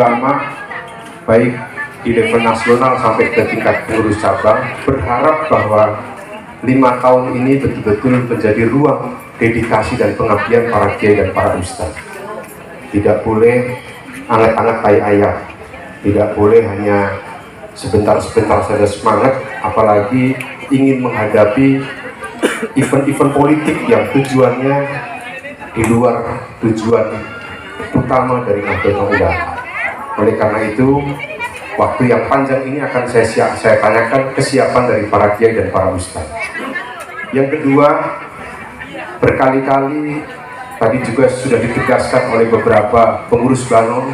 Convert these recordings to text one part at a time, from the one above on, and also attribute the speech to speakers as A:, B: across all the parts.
A: ulama baik di level nasional sampai ke tingkat pengurus cabang berharap bahwa 5 tahun ini betul-betul menjadi ruang dedikasi dan pengabdian para kiai dan para ustadz. Tidak boleh anget-anget tai ayam, tidak boleh hanya sebentar-sebentar saja semangat, apalagi ingin menghadapi event-event politik yang tujuannya di luar tujuan utama dari Nahdlatul Ulama. Oleh karena itu, waktu yang panjang ini akan saya tanyakan kesiapan dari para kiai dan para ustadz. Yang kedua, berkali-kali tadi juga sudah ditegaskan oleh beberapa pengurus Banon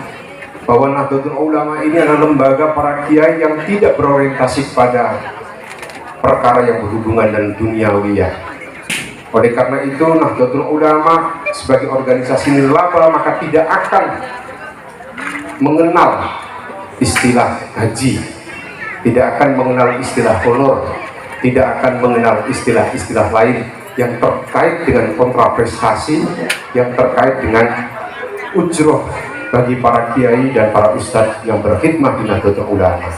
A: bahwa Nahdlatul Ulama ini adalah lembaga para kiai yang tidak berorientasi pada perkara yang berhubungan dengan duniawiyah. Oleh karena itu, Nahdlatul Ulama sebagai organisasi nirlaba maka tidak akan mengenal istilah haji, tidak akan mengenal istilah honor, tidak akan mengenal istilah-istilah lain yang terkait dengan kontraprestasi, yang terkait dengan ujroh bagi para kiai dan para ustadz yang berkhidmah di Nahdlatul Ulama.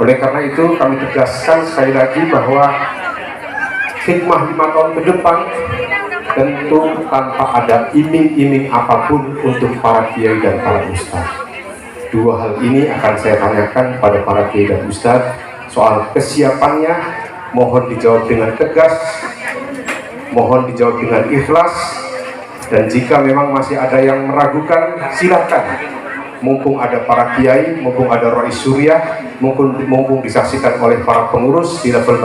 A: Oleh karena itu kami tegaskan sekali lagi bahwa khidmah 5 tahun ke depan tentu tanpa ada iming-iming apapun untuk para kiai dan para ustadz. Dua hal ini akan saya tanyakan pada para kiai dan ustadz. Soal kesiapannya mohon dijawab dengan tegas, mohon dijawab dengan ikhlas, dan jika memang masih ada yang meragukan silakan, mumpung ada para kiai, mumpung ada Rois Surya, mumpung disaksikan oleh para pengurus di level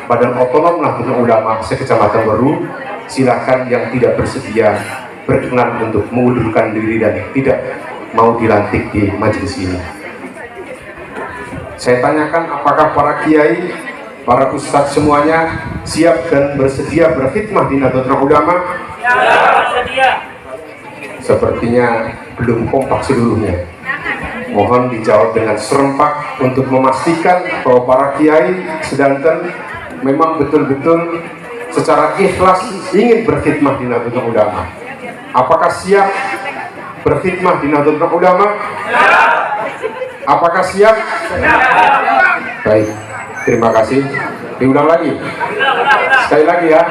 A: badan otonom Nahdlatul Ulama se-Kecamatan Weru, silakan yang tidak bersedia berkenan untuk mengundurkan diri dan tidak mau dilantik di majelis ini. Saya tanyakan apakah para kiai, para ustadz semuanya siap dan bersedia berkhidmah di Nahdlatul Ulama? Ya, bersedia. Sepertinya belum kompak seluruhnya. Mohon dijawab dengan serempak untuk memastikan bahwa para kiai sedanten memang betul-betul secara ikhlas ingin berkhidmah di Nahdlatul Ulama. Apakah siap berkhidmah di Nahdlatul Ulama? Ya. Apakah siap? Ya. Baik, terima kasih. Diulang lagi. Sekali lagi ya.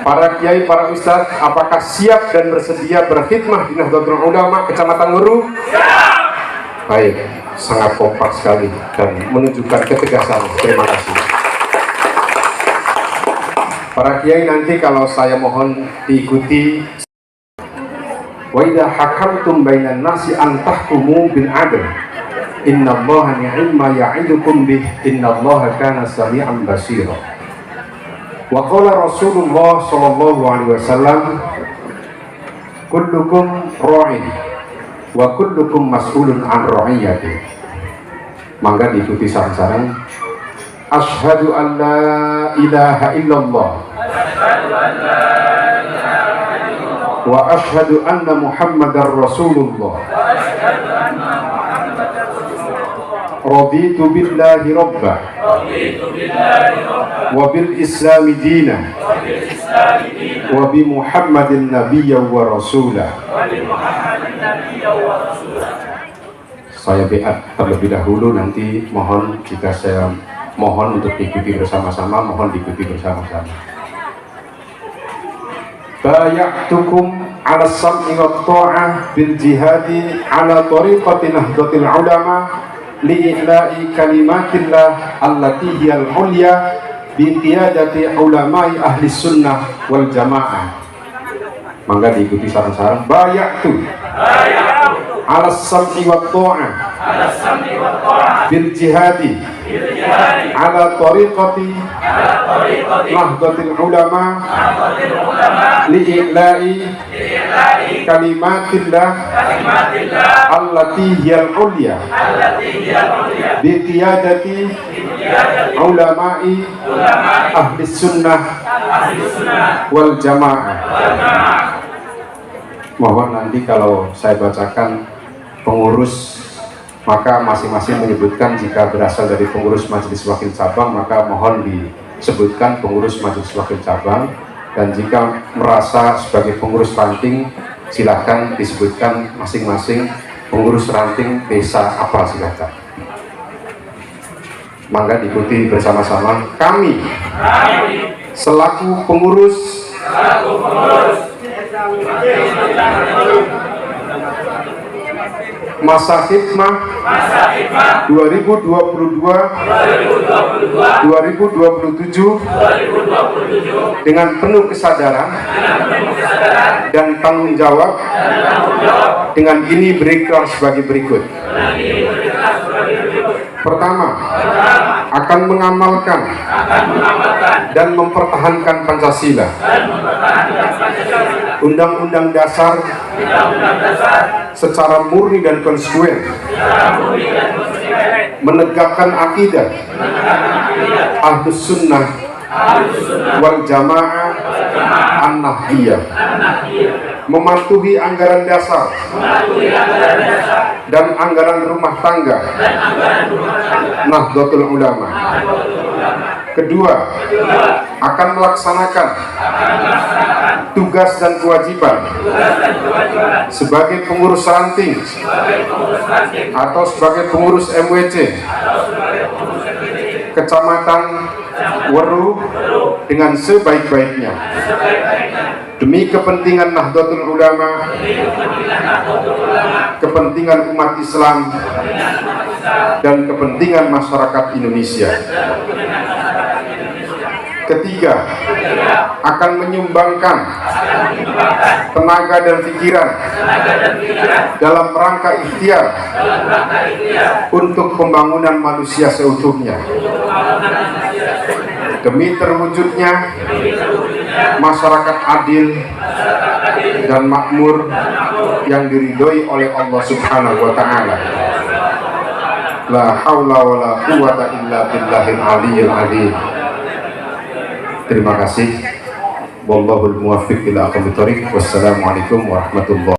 A: Para kiai, para ustadz, apakah siap dan bersedia berkhidmah di Nahdlatul Ulama Kecamatan Weru? Siap. Baik, sangat kompak sekali dan menunjukkan ketegasan. Terima kasih. Para kiai nanti kalau saya mohon diikuti. Wa idza hakamtum bainan nasi an tahkumu bil adl. Innallaha ni'ma ya'idukum bih. Innallaha kana sami'an basira. Wa qala Rasulullah sallallahu alaihi wasallam, kullukum ra'in wa kullukum mas'ulun an ra'iyati. Mangga diikuti sareng-sareng. Asyhadu an la ilaha illallah wa asyhadu anna Muhammadar Rasulullah. Raditu billahi rabba wa bil islami dina wa bi Muhammadin nabiyya wa rasulah. Saya beat terlebih dahulu, nanti mohon jika saya mohon untuk diikuti bersama-sama, mohon diikuti bersama-sama. Bayatukum ala sam'i wa ta'ah bil jihadi ala tariqati Nahdlatul Ulama li'ila'i kalimatillah allati hiyal ulya bi qiyadati ulama'i ahli sunnah wal jamaah. Mangga diikuti sareng-sareng. Bayatu ala sam'i wa ta'ah bil jihadi ala tariqati Nahdlatul Ulama li'ila'i kalimatillah allati hiyal ulya bi qiyadati ulama'i ahli sunnah wal jamaah. Mohon nanti kalau saya bacakan pengurus, maka masing-masing menyebutkan jika berasal dari pengurus majelis wakil cabang, maka mohon disebutkan pengurus majelis wakil cabang, dan jika merasa sebagai pengurus ranting silahkan disebutkan masing-masing pengurus ranting desa apa silakan. Mangga diikuti bersama-sama. Kami selaku pengurus Masa Hikmah 2022-2027 dengan penuh kesadaran dan tanggung jawab dengan ini berikrar sebagai berikut. Pertama, akan mengamalkan dan mempertahankan Pancasila, Undang-Undang Dasar secara murni dan konsekuen, menegakkan akidah Ahlus Sunnah wal Jamaah An-Nahdiyah, mematuhi anggaran dasar dan anggaran rumah tangga Nahdlatul Ulama. Kedua, akan melaksanakan tugas dan kewajiban sebagai pengurus ranting atau sebagai pengurus MWC Kecamatan Weru dengan sebaik-baiknya demi kepentingan Nahdlatul Ulama, kepentingan umat Islam, dan kepentingan masyarakat Indonesia. Ketiga, akan menyumbangkan tenaga dan pikiran dalam rangka ikhtiar untuk pembangunan manusia seutuhnya demi terwujudnya masyarakat adil dan makmur yang diridhoi oleh Allah Subhanahu wa Ta'ala. La haula wa la quwwata illa billahil aliyyil azim. Terima kasih. Wallahul muwaffiq ila aqwamit thoriq. Wassalamualaikum warahmatullahi